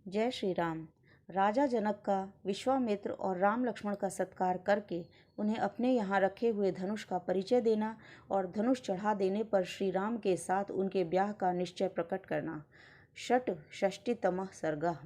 जय श्री राम। राजा जनक का विश्वामित्र और राम लक्ष्मण का सत्कार करके उन्हें अपने यहाँ रखे हुए धनुष का परिचय देना और धनुष चढ़ा देने पर श्री राम के साथ उनके ब्याह का निश्चय प्रकट करना। षष्टितमः सर्गः।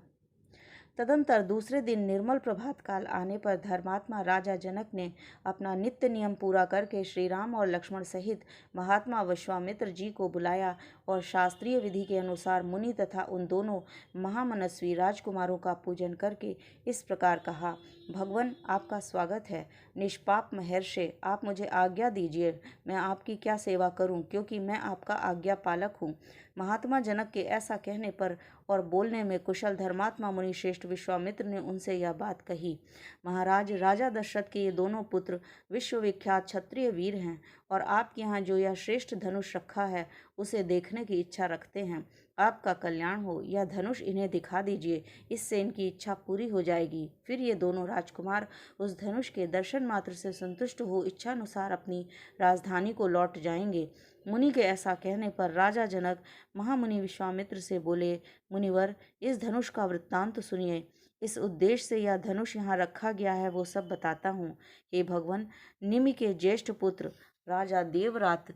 तदंतर दूसरे दिन निर्मल प्रभात काल आने पर धर्मात्मा राजा जनक ने अपना नित्य नियम पूरा करके श्री राम और लक्ष्मण सहित महात्मा विश्वामित्र जी को बुलाया और शास्त्रीय विधि के अनुसार मुनि तथा उन दोनों महामनस्वी राजकुमारों का पूजन करके इस प्रकार कहा। भगवान, आपका स्वागत है। निष्पाप महर्षि, आप मुझे आज्ञा दीजिए, मैं आपकी क्या सेवा करूं, क्योंकि मैं आपका आज्ञा पालक हूं। महात्मा जनक के ऐसा कहने पर और बोलने में कुशल धर्मात्मा मुनि श्रेष्ठ विश्वामित्र ने उनसे यह बात कही। महाराज, राजा दशरथ के ये दोनों पुत्र विश्वविख्यात क्षत्रिय वीर हैं और आपके यहाँ जो यह श्रेष्ठ धनुष रखा है उसे देखने की इच्छा रखते हैं। आपका कल्याण हो, यह धनुष इन्हें दिखा दीजिए, इससे इनकी इच्छा पूरी हो जाएगी। फिर ये दोनों राजकुमार उस धनुष के दर्शन मात्र से संतुष्ट हो इच्छानुसार अपनी राजधानी को लौट जाएंगे। मुनि के ऐसा कहने पर राजा जनक महामुनि विश्वामित्र से बोले, मुनिवर, इस धनुष का वृत्तांत सुनिए। इस उद्देश्य से यह धनुष यहाँ रखा गया है वो सब बताता हूँ। हे भगवान, निमि के ज्येष्ठ पुत्र राजा देवरात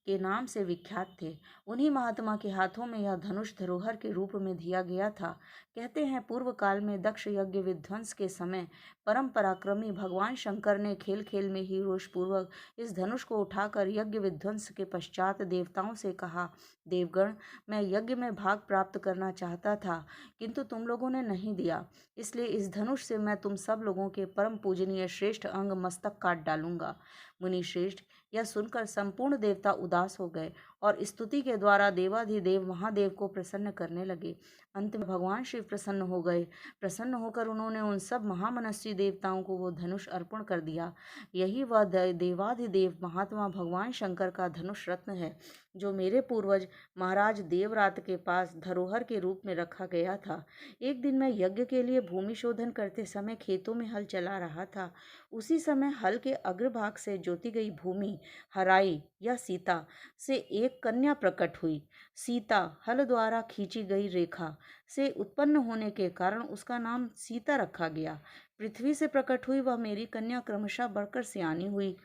के नाम से विख्यात थे। उन्हीं महात्मा के हाथों में यह धनुष धरोहर के रूप में दिया गया था। कहते हैं, पूर्व काल में दक्ष यज्ञ विध्वंस के समय परम पराक्रमी भगवान शंकर ने खेल खेल में ही रोषपूर्वक इस धनुष को उठाकर यज्ञ विध्वंस के पश्चात देवताओं से कहा, देवगण, मैं यज्ञ में भाग प्राप्त करना चाहता था, किंतु तुम लोगों ने नहीं दिया, इसलिए इस धनुष से मैं तुम सब लोगों के परम पूजनीय श्रेष्ठ अंग मस्तक काट डालूंगा। मुनि श्रेष्ठ, यह सुनकर संपूर्ण देवता उदास हो गए और स्तुति के द्वारा देवाधिदेव महादेव को प्रसन्न करने लगे। अंत में भगवान शिव प्रसन्न हो गए। प्रसन्न होकर उन्होंने उन सब महामनस्वी देवताओं को वो धनुष अर्पण कर दिया। यही वह देवाधिदेव महात्मा भगवान शंकर का धनुष रत्न है, जो मेरे पूर्वज महाराज देवरात के पास धरोहर के रूप में रखा गया था। एक दिन मैं यज्ञ के लिए भूमि शोधन करते समय खेतों में हल चला रहा था। उसी समय हल के अग्रभाग से जोती गई भूमि हराई या सीता से एक कन्या प्रकट हुई। सीता हल द्वारा खींची गई रेखा से उत्पन्न होने के कारण उसका नाम सीता रखा गया। पृथ्वी से प्रकट हुई वह मेरी कन्या क्रमशः बढ़कर सियानी हुई।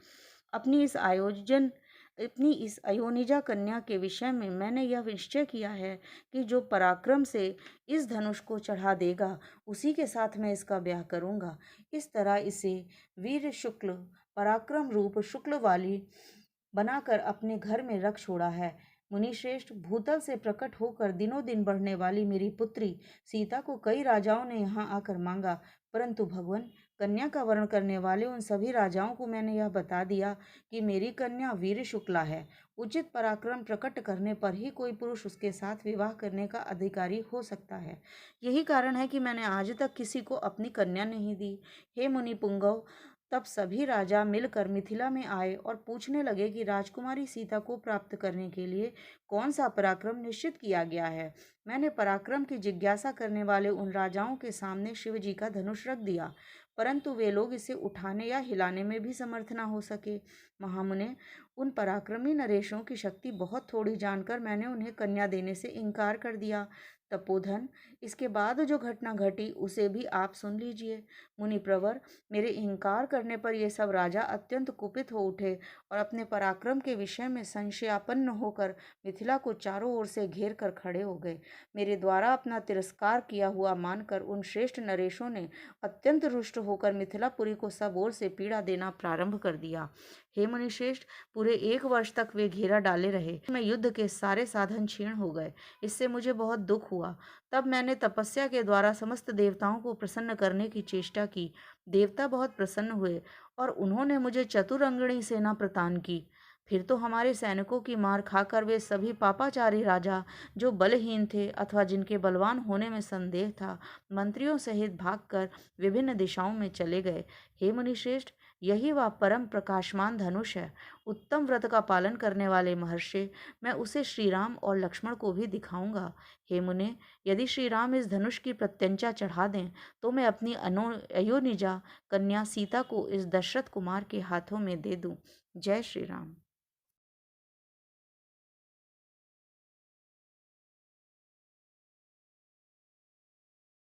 अपनी इस अयोनिजा कन्या के विषय में मैंने यह निश्चय किया है कि जो पराक्रम से इस धनुष को चढ़ा देगा उसी के साथ मैं इसका ब्याह करूंगा। इस तरह इसे वीर शुक्ल पराक्रम रूप शुक्ल वाली बनाकर अपने घर में रख छोड़ा है। मुनिश्रेष्ठ, भूतल से प्रकट होकर दिनों दिन बढ़ने वाली मेरी पुत्री सीता को कई राजाओं ने यहाँ आकर मांगा, परंतु भगवान, कन्या का वर्ण करने वाले उन सभी राजाओं को मैंने यह बता दिया कि मेरी कन्या वीर शुक्ला है। उचित पराक्रम प्रकट करने पर ही कोई पुरुष उसके साथ विवाह करने का अधिकारी हो सकता है। यही कारण है कि मैंने आज तक किसी को अपनी कन्या नहीं दी। हे मुनि पुंगव, तब सभी राजा मिलकर मिथिला में आए और पूछने लगे कि राजकुमारी सीता को प्राप्त करने के लिए कौन सा पराक्रम निश्चित किया गया है। मैंने पराक्रम की जिज्ञासा करने वाले उन राजाओं के सामने शिव जी का धनुष रख दिया, परंतु वे लोग इसे उठाने या हिलाने में भी समर्थ न हो सके। महामुने, उन पराक्रमी नरेशों की शक्ति बहुत थोड़ी जानकर मैंने उन्हें कन्या देने से इनकार कर दिया। तपोधन, इसके बाद जो घटना घटी उसे भी आप सुन लीजिए। मुनि प्रवर, मेरे इनकार करने पर ये सब राजा अत्यंत कुपित हो उठे और अपने पराक्रम के विषय में संशयापन्न होकर मिथिला को चारों ओर से घेर कर खड़े हो गए। मेरे द्वारा अपना तिरस्कार किया हुआ मानकर उन श्रेष्ठ नरेशों ने अत्यंत रुष्ट होकर मिथिलापुरी को सब ओर से पीड़ा देना प्रारंभ कर दिया। हे मुनिश्रेष्ठ, पूरे 1 वर्ष तक वे घेरा डाले रहे। मैं युद्ध के सारे साधन क्षीण हो गए। इससे मुझे बहुत दुख हुआ। तब मैंने तपस्या के द्वारा समस्त देवताओं को प्रसन्न करने की चेष्टा की। देवता बहुत प्रसन्न हुए और उन्होंने मुझे चतुरंगणी सेना प्रदान की। फिर तो हमारे सैनिकों की मार खाकर वे सभी पापाचारी राजा, जो बलहीन थे अथवा जिनके बलवान होने में संदेह था, मंत्रियों सहित भागकर विभिन्न दिशाओं में चले गए। हे मुनिश्रेष्ठ, यही वह परम प्रकाशमान धनुष है। उत्तम व्रत का पालन करने वाले महर्षि, मैं उसे श्री राम और लक्ष्मण को भी दिखाऊंगा। हे मुने, यदि श्री राम इस धनुष की प्रत्यंचा चढ़ा दें तो मैं अपनी अयोनिजा कन्या सीता को इस दशरथ कुमार के हाथों में दे दूं। जय श्री राम।